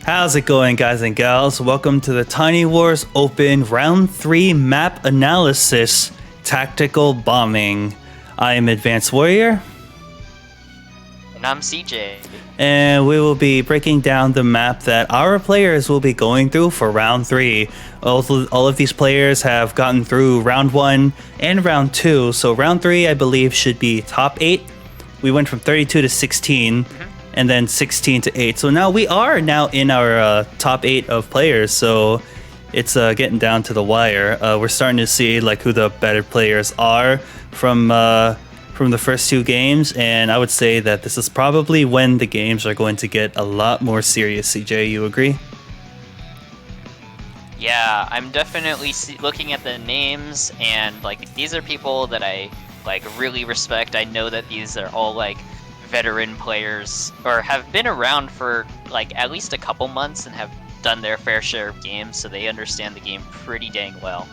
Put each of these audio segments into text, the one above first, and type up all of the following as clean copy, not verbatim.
How's it going, guys and gals? Welcome to the Tiny Wars Open Round 3 Map Analysis Tactical Bombing. I am Advanced Warrior. And I'm CJ. And we will be breaking down the map that our players will be going through for Round 3. All of these players have gotten through Round 1 and Round 2, so Round 3, I believe, should be top 8. We went from 32 to 16. And then 16 to 8. So now we are in our top 8 of players. So it's getting down to the wire. We're starting to see like who the better players are from the first 2 games. And I would say that this is probably when the games are going to get a lot more serious. CJ, you agree? Yeah, I'm definitely looking at the names, and like these are people that I like really respect. I know that these are all like veteran players or have been around for like at least a couple months and have done their fair share of games, so they understand the game pretty dang well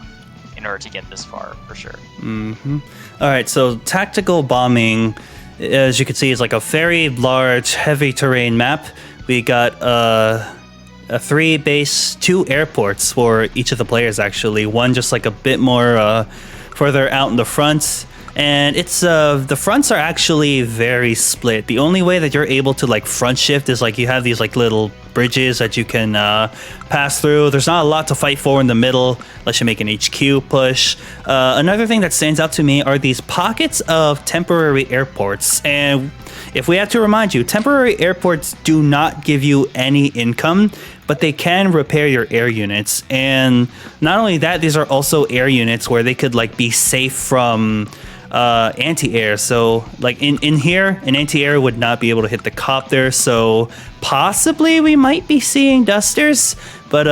in order to get this far for sure. All right, so tactical bombing, as you can see, is like a very large, heavy terrain map. We got a 3 base, 2 airports for each of the players actually. One just like a bit more further out in the front. And it's the fronts are actually very split. The only way that you're able to like front shift is like you have these like little bridges that you can pass through. There's not a lot to fight for in the middle unless you make an HQ push. Another thing that stands out to me are these pockets of temporary airports. And if we have to remind you, temporary airports do not give you any income, but they can repair your air units. And not only that, these are also air units where they could like be safe from anti-air. So like in here, an anti-air would not be able to hit the copter, so possibly we might be seeing dusters, but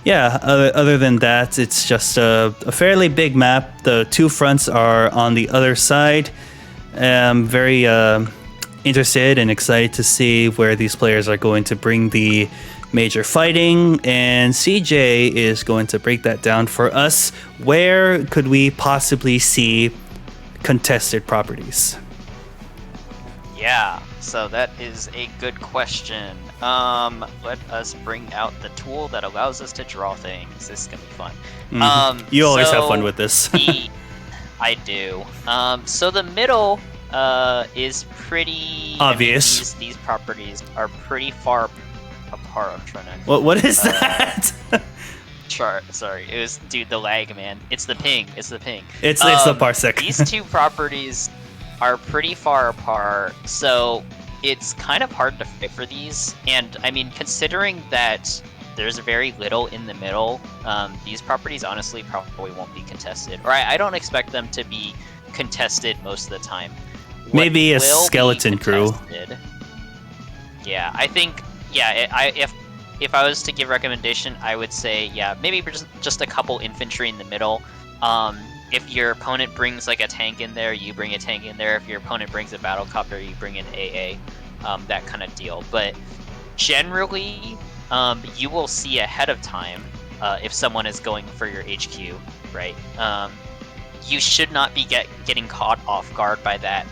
yeah, other than that, it's just a fairly big map. The 2 fronts are on the other side. I'm very interested and excited to see where these players are going to bring the major fighting, and CJ is going to break that down for us. Where could we possibly see contested properties? Yeah, so that is a good question. Let us bring out the tool that allows us to draw things. This is gonna be fun. You always have fun with this. I do. So the middle is pretty obvious. I mean, these properties are pretty far apart. I'm trying to. What is that? Sorry, it was the lag, man. It's the ping. It's the parsec. These 2 properties are pretty far apart, so it's kind of hard to fit for these. And I mean, considering that there's very little in the middle, these properties honestly probably won't be contested, or I don't expect them to be contested most of the time. Maybe a skeleton crew. Yeah, I think. Yeah, if I was to give recommendation, I would say maybe just a couple infantry in the middle. If your opponent brings like a tank in there, you bring a tank in there. If your opponent brings a battlecopter, you bring an AA. That kind of deal. But generally, you will see ahead of time if someone is going for your HQ, right? You should not be getting caught off guard by that.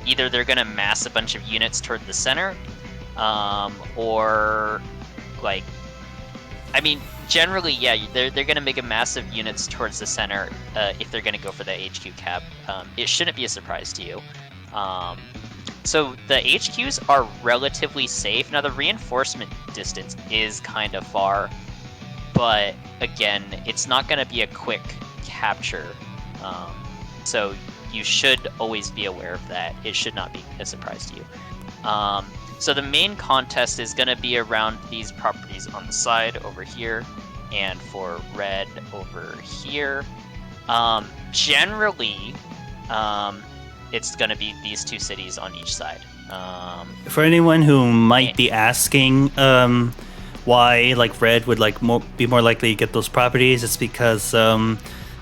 Either they're gonna mass a bunch of units toward the center, or like, I mean, generally, yeah, they're gonna make a massive units towards the center if they're gonna go for the HQ cap. It shouldn't be a surprise to you. So the HQs are relatively safe. Now the reinforcement distance is kind of far, but again, it's not gonna be a quick capture. So you should always be aware of that. It should not be a surprise to you. So the main contest is going to be around these properties on the side over here, and for red over here. Generally, it's going to be these 2 cities on each side. For anyone who might be asking why like red would like be more likely to get those properties, it's because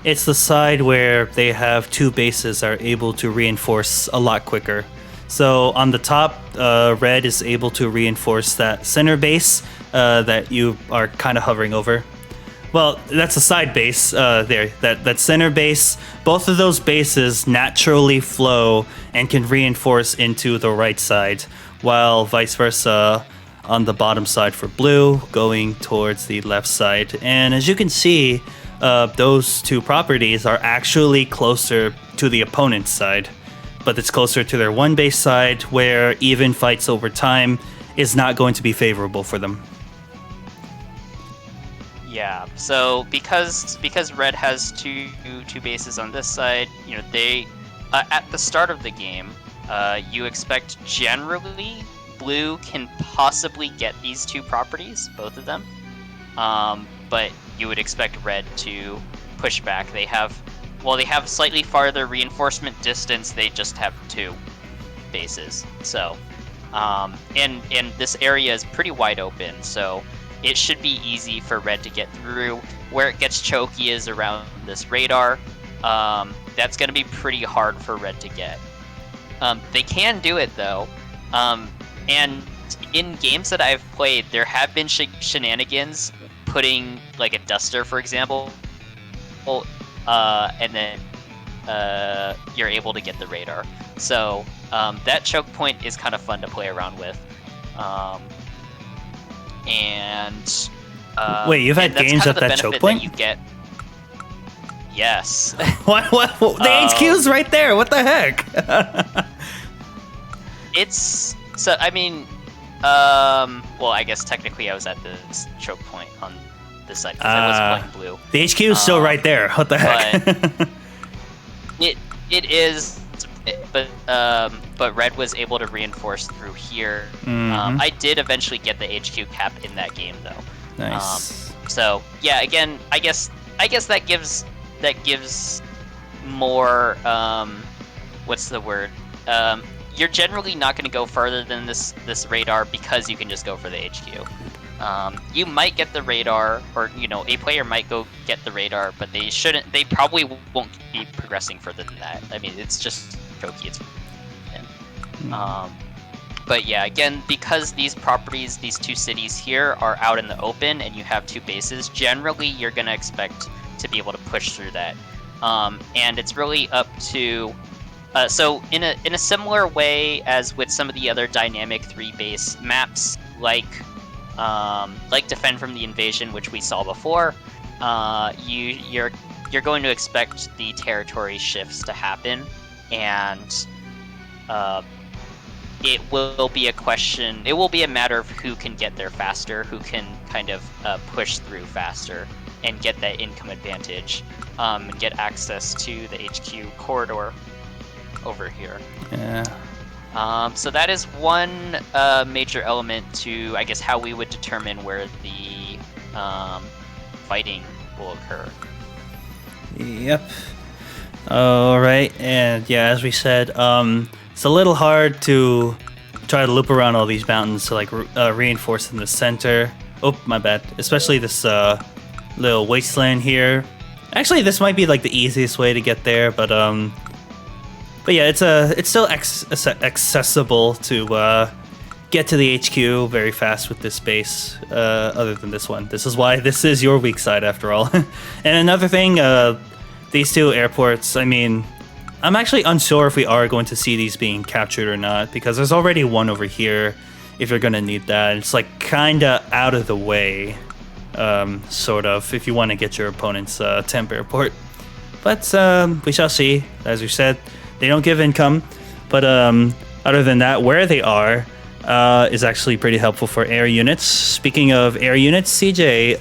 it's the side where they have 2 bases that are able to reinforce a lot quicker. So on the top, red is able to reinforce that center base that you are kind of hovering over. Well, that's a side base there. That center base, both of those bases naturally flow and can reinforce into the right side, while vice versa, on the bottom side for blue, going towards the left side. And as you can see, those two properties are actually closer to the opponent's side, but it's closer to their one base side, where even fights over time is not going to be favorable for them. Yeah. So because red has two bases on this side, you know, they at the start of the game, you expect generally blue can possibly get these two properties, both of them, but you would expect red to push back. They have slightly farther reinforcement distance. They just have two bases. So, and this area is pretty wide open. So it should be easy for red to get through. Where it gets choky is around this radar. That's going to be pretty hard for red to get. They can do it though. And in games that I've played, there have been shenanigans putting like a duster, for example, and then you're able to get the radar. So that choke point is kind of fun to play around with. Wait, you've had games at that choke point? That you get. Yes. What? The HQ's right there. What the heck? It's so. I mean, well, I guess technically I was at this choke point on this side because I was playing blue. The HQ is still right there. What the heck? It is, but red was able to reinforce through here. Mm-hmm. I did eventually get the HQ cap in that game though. Nice. So yeah, again, I guess that gives more. What's the word? You're generally not going to go further than this radar because you can just go for the HQ. You might get the radar, or you know, a player might go get the radar, but they shouldn't. They probably won't be progressing further than that. I mean, it's just choky. It's but yeah, again, because these properties, these two cities here are out in the open, and you have two bases. Generally, you're going to expect to be able to push through that, and it's really up to. So in a similar way as with some of the other dynamic 3-base maps, like Defend from the Invasion, which we saw before, you're going to expect the territory shifts to happen, and it will be a question. It will be a matter of who can get there faster, who can kind of push through faster and get that income advantage, and get access to the HQ corridor over here. Yeah. So that is one major element to, I guess, how we would determine where the fighting will occur. Yep. All right, and yeah, as we said, it's a little hard to try to loop around all these mountains to like reinforce in the center. Oh, my bad. Especially this little wasteland here. Actually, this might be like the easiest way to get there, but yeah, it's still accessible to get to the HQ very fast with this base, other than this one. This is why this is your weak side after all. And another thing, these two airports, I mean, I'm actually unsure if we are going to see these being captured or not, because there's already one over here if you're going to need that. It's like kind of out of the way, sort of, if you want to get your opponent's temp airport. But we shall see. As we said, they don't give income, but other than that, where they are is actually pretty helpful for air units. Speaking of air units, CJ,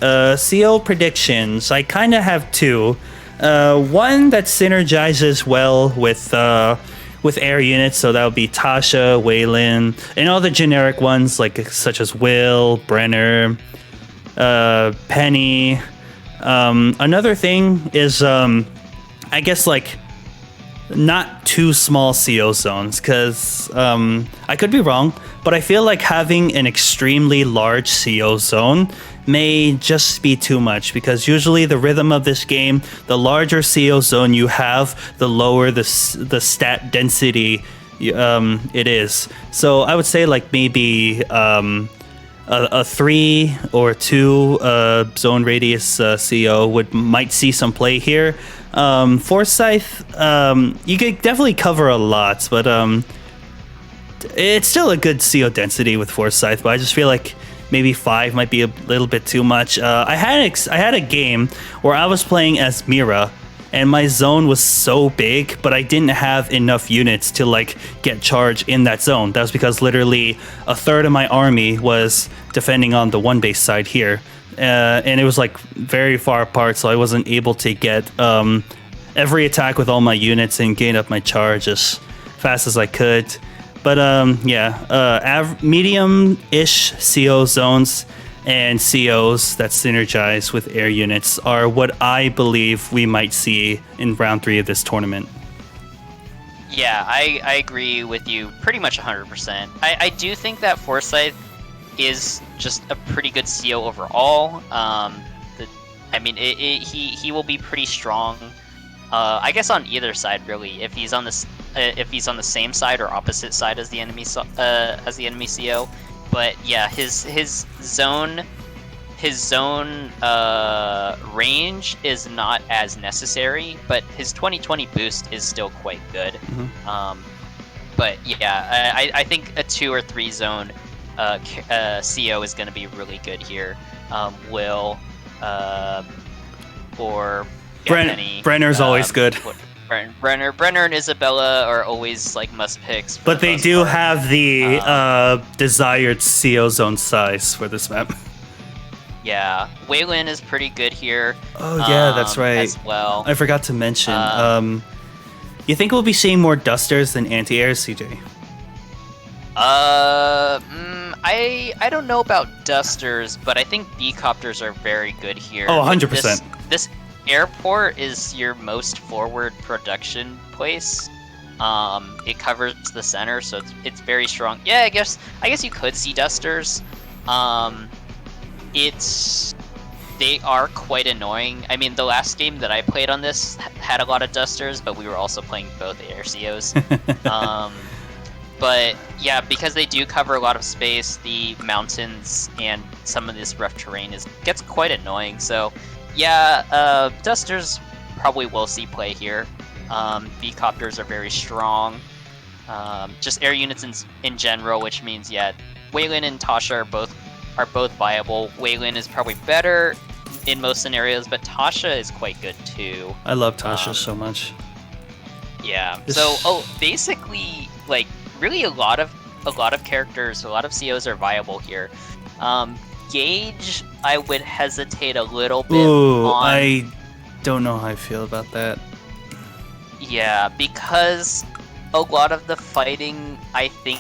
CO predictions. I kind of have two. One that synergizes well with air units, so that would be Tasha, Waylon, and all the generic ones like such as Will, Brenner, Penny. Another thing is, I guess like not too small CO zones, because I could be wrong, but I feel like having an extremely large CO zone may just be too much, because usually the rhythm of this game, the larger CO zone you have, the lower the stat density it is. So I would say like maybe a 3 or 2 zone radius CO might see some play here. Forsyth, you could definitely cover a lot, but it's still a good CO density with Forsyth, but I just feel like maybe 5 might be a little bit too much. I had a game where I was playing as Mira, and my zone was so big, but I didn't have enough units to like get charge in that zone. That was because literally a third of my army was defending on the one base side here, and it was like very far apart, so I wasn't able to get every attack with all my units and gain up my charge as fast as I could. But medium-ish CO zones and COs that synergize with air units are what I believe we might see in round 3 of this tournament. Yeah, I agree with you pretty much 100%. I do think that Forsyth is just a pretty good CO overall. He will be pretty strong. I guess on either side really. If he's on the same side or opposite side as the enemy CO. But yeah, his zone range is not as necessary, but his 2020 boost is still quite good. Mm-hmm. But yeah, I think a 2 or 3 zone CO is going to be really good here. Will or Brenner's always good. Brenner and Isabella are always like must picks. But they do have the desired CO zone size for this map. Yeah, Waylon is pretty good here. Oh yeah, that's right. As well, I forgot to mention. You think we'll be seeing more dusters than anti-airs, CJ? I don't know about dusters, but I think B-copters are very good here. Oh, 100%. This airport is your most forward production place. It covers the center, so it's very strong. Yeah, I guess you could see dusters. They are quite annoying. I mean, the last game that I played on this had a lot of dusters, but we were also playing both air COs. But yeah, because they do cover a lot of space, the mountains and some of this rough terrain gets quite annoying. So yeah, dusters probably will see play here. B-copters are very strong. Just air units in general, which means yeah, Waylon and Tasha are both viable. Waylon is probably better in most scenarios, but Tasha is quite good too. I love Tasha so much. Yeah. So basically, like really a lot of characters, a lot of COs are viable here. Gauge, I would hesitate a little bit. I don't know how I feel about that. Yeah, because a lot of the fighting, I think,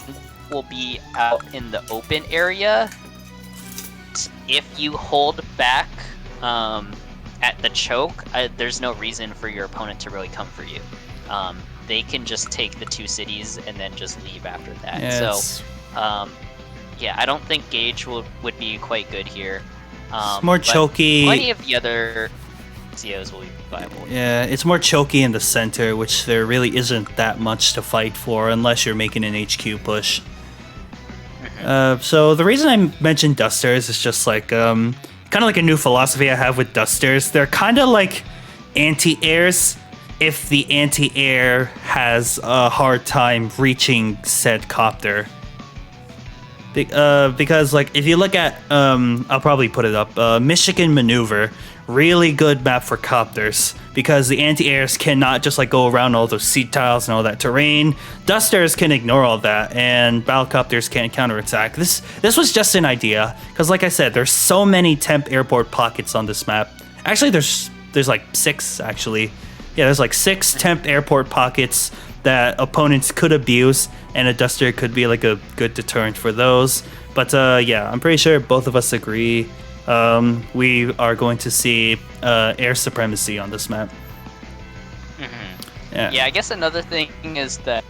will be out in the open area. If you hold back at the choke, there's no reason for your opponent to really come for you. They can just take the 2 cities and then just leave after that. Yeah, so, yeah, I don't think Gauge would be quite good here. It's more choky. Plenty of the other COs will be viable. Yeah, it's more choky in the center, which there really isn't that much to fight for unless you're making an HQ push. So the reason I mentioned dusters is just like kind of like a new philosophy I have with dusters. They're kind of like anti-airs if the anti-air has a hard time reaching said copter. Because like if you look at I'll probably put it up, Michigan Maneuver, really good map for copters because the anti-airs cannot just like go around all those seat tiles and all that terrain. Dusters can ignore all that, and battlecopters can't counterattack. This was just an idea because, like I said, there's so many temp airport pockets on this map. Actually, there's like 6 actually. Yeah, there's like 6 temp airport pockets that opponents could abuse, and a duster could be like a good deterrent for those. But yeah, I'm pretty sure both of us agree. We are going to see air supremacy on this map. Mm-hmm. Yeah, I guess another thing is that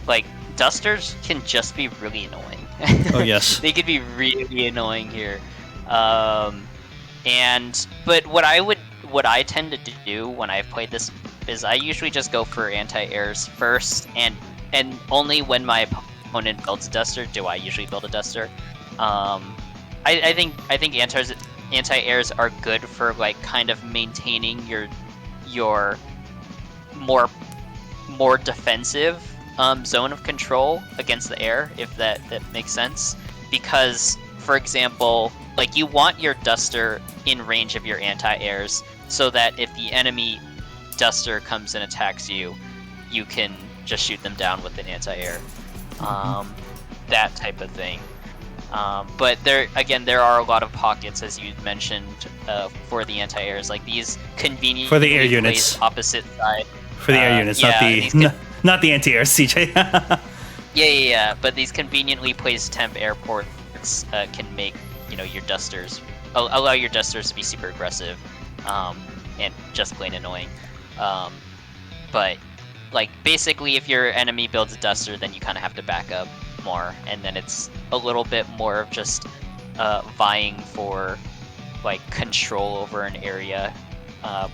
like dusters can just be really annoying. Oh yes, they could be really annoying here. But what I tend to do when I've played this is I usually just go for anti-airs first, and only when my opponent builds a duster do I usually build a duster. I think anti-airs are good for like kind of maintaining your more defensive zone of control against the air, if that makes sense. Because, for example, like you want your Duster in range of your anti-airs, so that if the enemy Duster comes and attacks you, you can just shoot them down with an anti-air. That type of thing. But there are a lot of pockets, as you mentioned, for the anti-airs. Like these convenient for the air units opposite side. For the air units, not the anti-air, CJ. Yeah. But these conveniently placed temp airports can make your Dusters allow your Dusters to be super aggressive, and just plain annoying. But like basically, if your enemy builds a Duster, then you kind of have to back up more, and then it's a little bit more of just vying for like control over an area,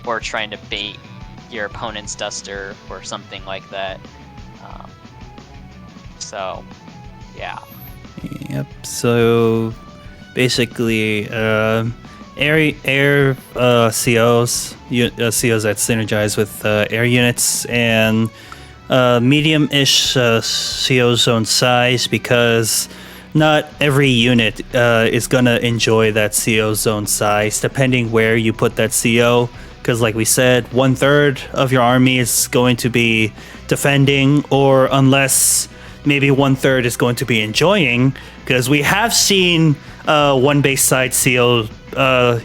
or trying to bait your opponent's Duster or something like that. So yeah. Yep. So basically, air COs that synergize with air units, and medium-ish CO zone size, because not every unit is gonna enjoy that CO zone size, depending where you put that CO. Because like we said, 1/3 of your army is going to be defending, or unless maybe 1/3 is going to be enjoying, because we have seen one base side CO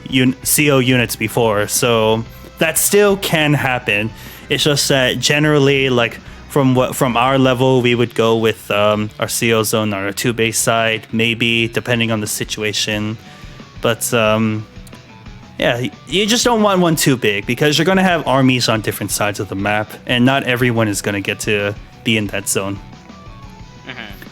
units before, so that still can happen. It's just that generally, like from our level, we would go with our CO zone or our 2 base side, maybe depending on the situation. But yeah, you just don't want one too big, because you're going to have armies on different sides of the map, and not everyone is going to get to be in that zone.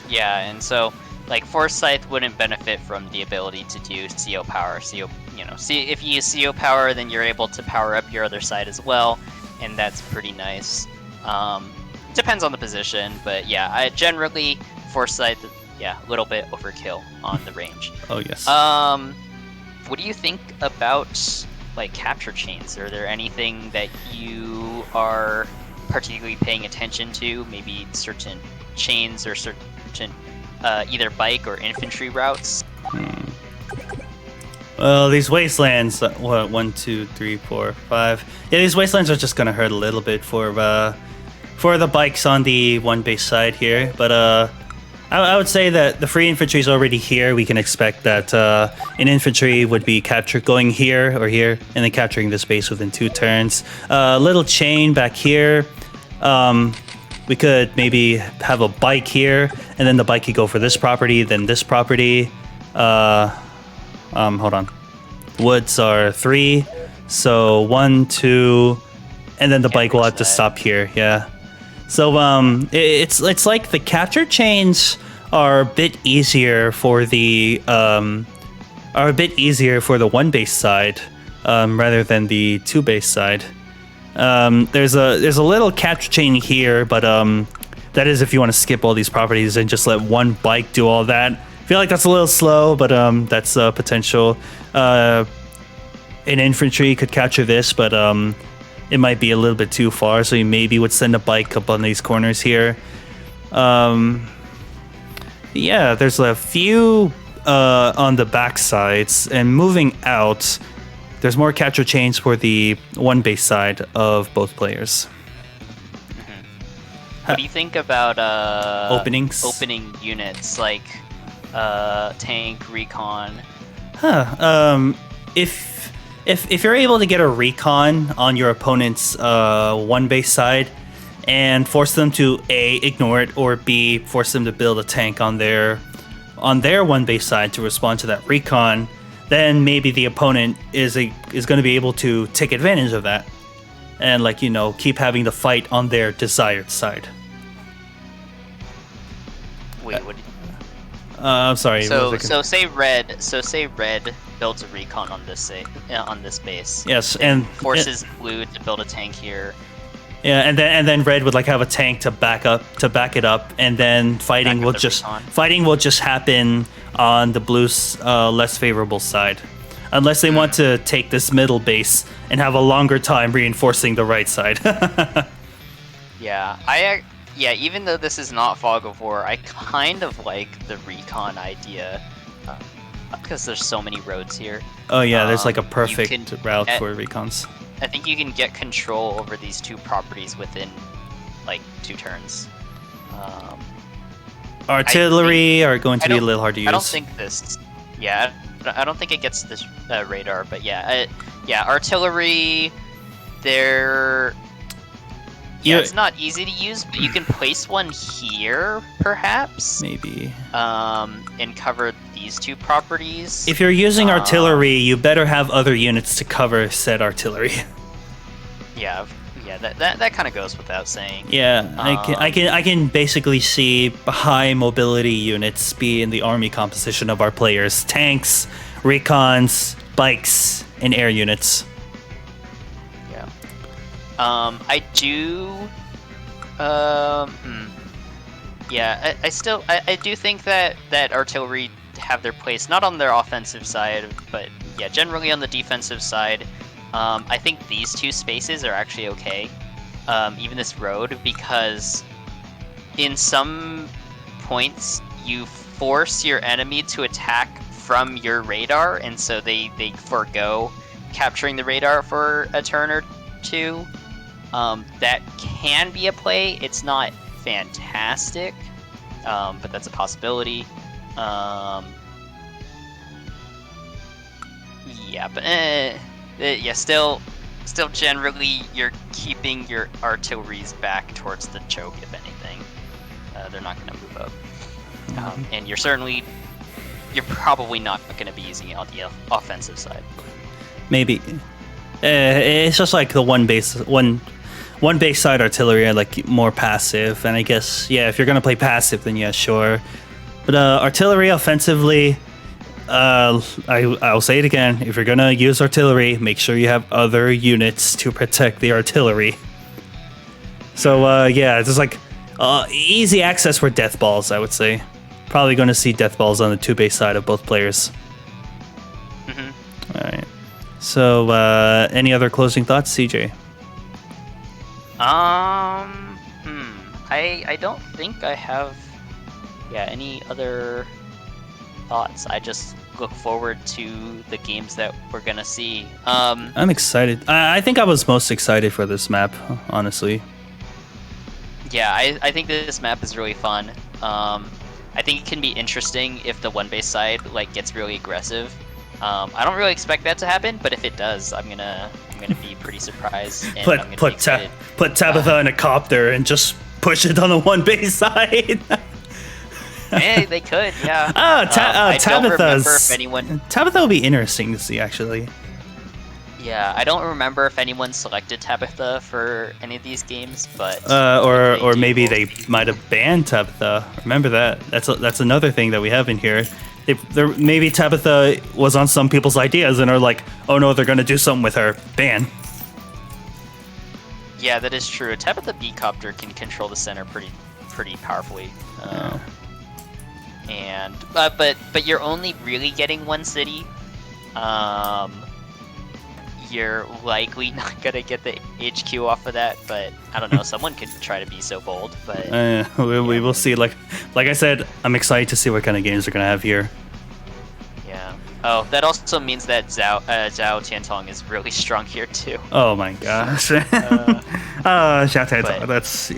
Yeah, and so like Forsyth wouldn't benefit from the ability to do CO power. See, if you use CO power, then you're able to power up your other side as well, and that's pretty nice. Depends on the position, but yeah, I generally Forsyth, a little bit overkill on the range. Oh yes. What do you think about like capture chains? Are there anything that you are particularly paying attention to? Maybe certain chains or certain either bike or infantry routes? Well, these wastelands, 1, 2, 3, 4, 5. Yeah, these wastelands are just gonna hurt a little bit for the bikes on the 1 base side here. But I would say that the free infantry is already here. We can expect that an infantry would be captured going here or here, and then capturing this base within 2 turns. Little chain back here. We could maybe have a bike here, and then the bike could go for this property, then this property. Hold on. Woods are 3, so 1, 2, and then the bike will have to stop here. Yeah. So it's like the capture chains are a bit easier for the 1 base side rather than the 2 base side. There's a little capture chain here, but that is if you want to skip all these properties and just let 1 bike do all that. I feel like that's a little slow, but that's potential. An infantry could capture this, but it might be a little bit too far, so you maybe would send a bike up on these corners here. Yeah, there's a few on the back sides, and moving out, there's more capture chains for the 1 base side of both players. What do you think about opening units like tank, recon? If you're able to get a recon on your opponent's 1 base side and force them to A, ignore it, or B, force them to build a tank on their 1 base side to respond to that recon, then maybe the opponent is going to be able to take advantage of that and keep having the fight on their desired side. Wait, what? I'm sorry. So say red builds a recon on this base. Yes, and forces blue to build a tank here. Yeah, and then red would have a tank to back it up, and then fighting will just happen on the blue's less favorable side, unless they want to take this middle base and have a longer time reinforcing the right side. Yeah, yeah, even though this is not Fog of War, I kind of like the recon idea because there's so many roads here. Oh yeah, there's like a You perfect can route get- for recons. I think you can get control over these two properties within like 2 turns. Artillery are going to I be a don't- little hard to use. I don't think this. Yeah, I don't think it gets this radar, but yeah, artillery. They're. Yeah, Yeah. it's not easy to use, but you can place one here, perhaps, Maybe. and cover these 2 properties. If you're using artillery, you better have other units to cover said artillery. Yeah, that kind of goes without saying. Yeah, I can basically see high mobility units be in the army composition of our players: tanks, recons, bikes, and air units. Yeah. I do. Yeah, I do think that artillery have their place, not on their offensive side, but yeah, generally on the defensive side. I think these 2 spaces are actually okay, even this road, because in some points you force your enemy to attack from your radar, and so they forego capturing the radar for a turn or 2. That can be a play. It's not fantastic, but that's a possibility. Yeah, but yeah, still generally you're keeping your artilleries back towards the choke, if anything. They're not going to move up. And you're probably not going to be using it on the offensive side. Maybe. It's just like the one base side artillery. I like more passive, and I guess if you're gonna play passive, then yeah, sure. But artillery offensively, I'll say it again. If you're gonna use artillery, make sure you have other units to protect the artillery. So it's just like easy access for death balls, I would say. Probably going to see death balls on the 2 base side of both players. Mm-hmm. All right. So any other closing thoughts, CJ? I don't think I have any other thoughts. I just look forward to the games that we're gonna see. I'm excited. I think I was most excited for this map, honestly. Yeah, I think this map is really fun. I think it can be interesting if the 1 base side gets really aggressive. I don't really expect that to happen, but if it does, I'm gonna be pretty surprised. And I'm gonna be excited. Put Tabitha in a copter and just push it on the 1 base side. Hey, they could, yeah. I don't remember if anyone. Tabitha will be interesting to see, actually. Yeah, I don't remember if anyone selected Tabitha for any of these games, but or maybe they might have banned Tabitha. Remember that? That's another thing that we have in here. Maybe Tabitha was on some people's ideas and are like, oh no, they're gonna do something with her. Ban. Yeah, that is true. Tabitha B-Copter can control the center pretty powerfully. And but you're only really getting 1 city. You're likely not gonna get the HQ off of that, but I don't know. Someone could try to be so bold, but we will see. Like I said, I'm excited to see what kind of games they're gonna have here. Yeah. Oh, that also means that Zhao Tiantong is really strong here too. Oh my gosh. Zhao Tiantong. That's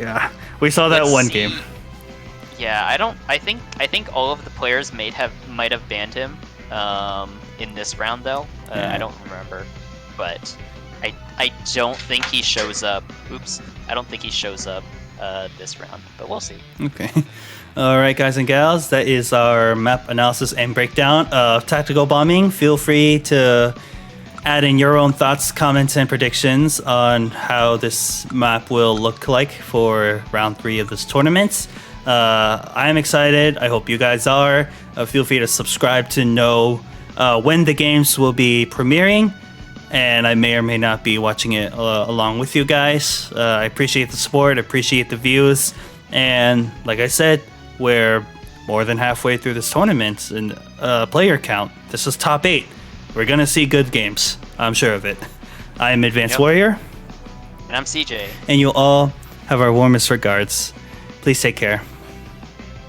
We saw that one game. Yeah, I think all of the players might have banned him in this round though. I don't remember. But I don't think he shows up. Oops. I don't think he shows up this round, but we'll see. Okay. All right, guys and gals, that is our map analysis and breakdown of Tactical Bombing. Feel free to add in your own thoughts, comments, and predictions on how this map will look like for round 3 of this tournament. I'm excited. I hope you guys are. Feel free to subscribe to know when the games will be premiering. And I may or may not be watching it along with you guys. I appreciate the support, appreciate the views, and like I said, we're more than halfway through this tournament in player count. This is top 8. We're gonna see good games. I'm sure of it. I'm Advanced Warrior. And I'm CJ. And you all have our warmest regards. Please take care.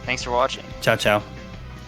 Thanks for watching. Ciao, ciao.